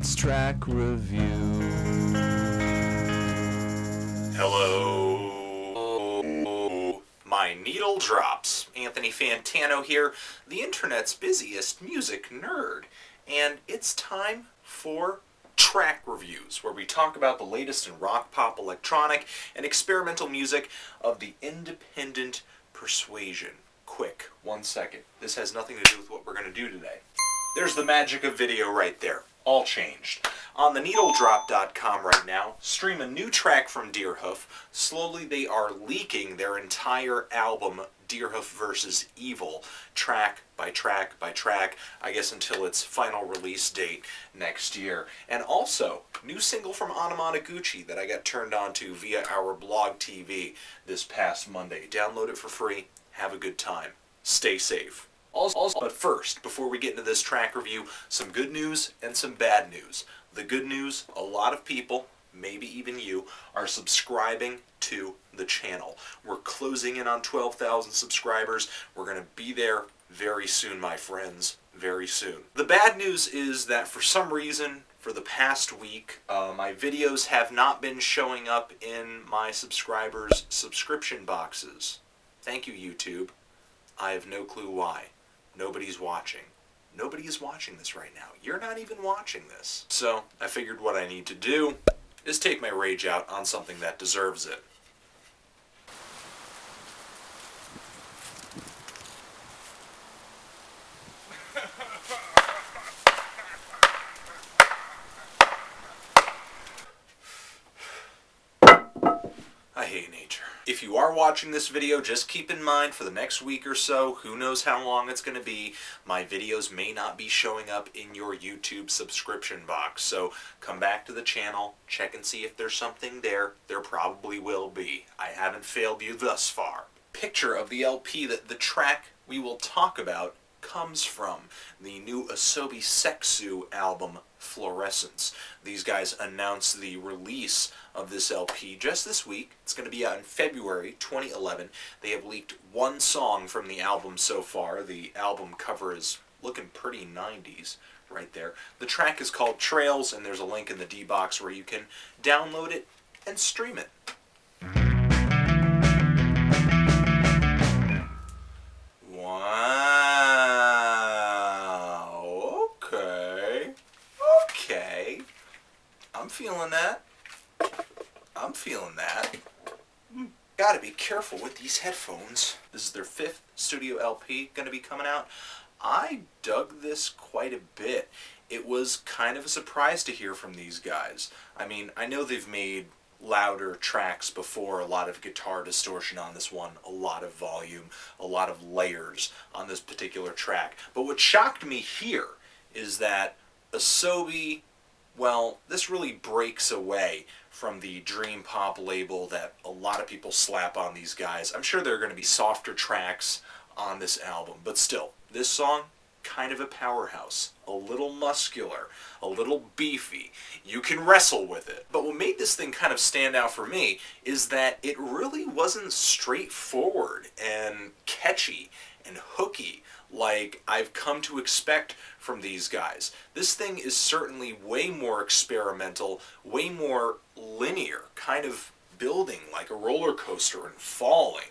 It's track review. Hello, my needle drops. Anthony Fantano here, the internet's busiest music nerd, and it's time for track reviews, where we talk about the latest in rock, pop, electronic, and experimental music of the independent persuasion. Quick, 1 second. This has nothing to do with what we're going to do today. There's the magic of video right there. All changed. On the needledrop.com right now, stream a new track from Deerhoof. Slowly they are leaking their entire album, Deerhoof vs. Evil, track by track by track, I guess until its final release date next year. And also, new single from Anamanaguchi that I got turned on to via our blog TV this past Monday. Download it for free. Have a good time. Stay safe. Also, but first, before we get into this track review, some good news and some bad news. The good news, a lot of people, maybe even you, are subscribing to the channel. We're closing in on 12,000 subscribers. We're going to be there very soon, my friends. Very soon. The bad news is that for some reason, for the past week, my videos have not been showing up in my subscribers' subscription boxes. Thank you, YouTube. I have no clue why. Nobody's watching. Nobody is watching this right now. You're not even watching this. So, I figured what I need to do is take my rage out on something that deserves it. I hate nature. If you are watching this video, just keep in mind for the next week or so, who knows how long it's going to be, my videos may not be showing up in your YouTube subscription box. So come back to the channel, check and see if there's something there. There probably will be. I haven't failed you thus far. Picture of the LP that the track we will talk about comes from, the new Asobi Seksu album, Fluorescence. These guys announced the release of this LP just this week. It's going to be out in February 2011. They have leaked one song from the album so far. The album cover is looking pretty 90s right there. The track is called Trails, and there's a link in the D box where you can download it and stream it. I'm feeling that. I'm feeling that. Gotta be careful with these headphones. This is their 5th studio LP gonna be coming out. I dug this quite a bit. It was kind of a surprise to hear from these guys. I mean, I know they've made louder tracks before, a lot of guitar distortion on this one, a lot of volume, a lot of layers on this particular track. But what shocked me here is that Asobi, well, this really breaks away from the dream pop label that a lot of people slap on these guys. I'm sure there are going to be softer tracks on this album, but still, this song, kind of a powerhouse, a little muscular, a little beefy. You can wrestle with it. But what made this thing kind of stand out for me is that it really wasn't straightforward and catchy and hooky like I've come to expect from these guys. This thing is certainly way more experimental, way more linear, kind of building like a roller coaster and falling,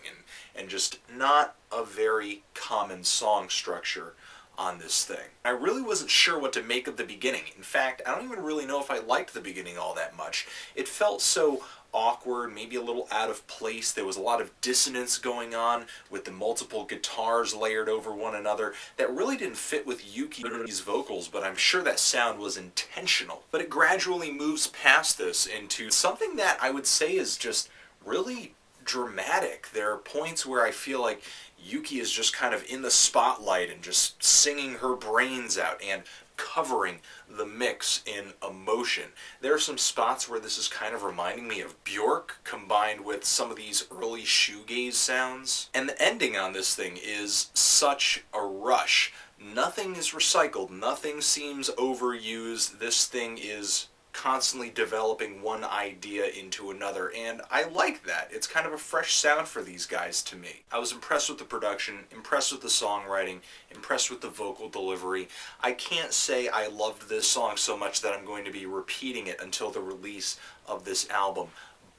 and just not a very common song structure on this thing. I really wasn't sure what to make of the beginning. In fact, I don't even really know if I liked the beginning all that much. It felt so awkward, maybe a little out of place. There was a lot of dissonance going on with the multiple guitars layered over one another that really didn't fit with Yuki's vocals, but I'm sure that sound was intentional. But it gradually moves past this into something that I would say is just really dramatic. There are points where I feel like Yuki is just kind of in the spotlight and just singing her brains out and covering the mix in emotion. There are some spots where this is kind of reminding me of Bjork combined with some of these early shoegaze sounds. And the ending on this thing is such a rush. Nothing is recycled. Nothing seems overused. This thing is constantly developing one idea into another, and I like that. It's kind of a fresh sound for these guys to me. I was impressed with the production, impressed with the songwriting, impressed with the vocal delivery. I can't say I loved this song so much that I'm going to be repeating it until the release of this album,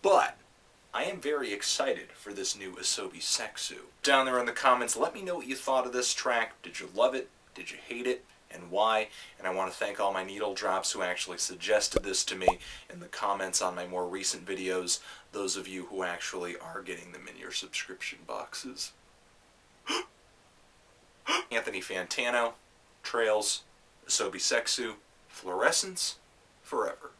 but I am very excited for this new Asobi Seksu. Down there in the comments, let me know what you thought of this track. Did you love it? Did you hate it? And why? And I want to thank all my needle drops who actually suggested this to me in the comments on my more recent videos, those of you who actually are getting them in your subscription boxes. Anthony Fantano, Trails, Asobi Seksu, Fluorescence, Forever.